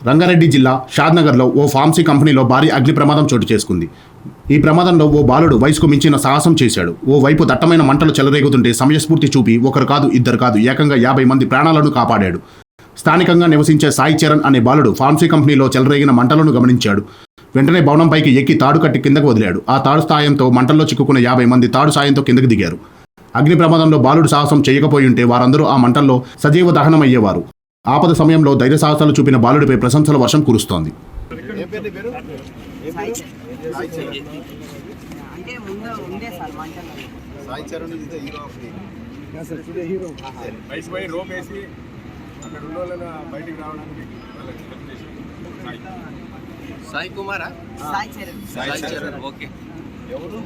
రంగారెడ్డి జిల్లా షాద్నగర్లో ఓ ఫార్మసీ కంపెనీలో భారీ అగ్ని ప్రమాదం చోటు చేసుకుంది. ఈ ప్రమాదంలో ఓ బాలుడు వయసుకు మించిన సాహసం చేశాడు. ఓ వైపు దట్టమైన మంటలు చెలరేగుతుంటే సమయస్ఫూర్తి చూపి ఒకరు కాదు ఇద్దరు కాదు ఏకంగా 50 మంది ప్రాణాలను కాపాడాడు. స్థానికంగా నివసించే సాయి చరణ్ అనే బాలుడు ఫార్మసీ కంపెనీలో చెలరేగిన మంటలను గమనించాడు. వెంటనే భవనంపైకి ఎక్కి తాడు కట్టి కిందకు వదిలాడు. ఆ తాడు సాయంతో మంటల్లో చిక్కుకున్న 50 మంది తాడు సాయంతో కిందకు దిగారు. అగ్ని ప్రమాదంలో బాలుడు సాహసం చేయకపోయి ఉంటే వారందరూ ఆ మంటల్లో సజీవ దహనమయ్యేవారు. ఆపద సమయంలో ధైర్య సాహసాలు చూపిన బాలుడిపై ప్రశంసల వర్షం కురుస్తోంది. సాయి కుమారా? సాయి చరణ్. ఓకే. ఎవరు?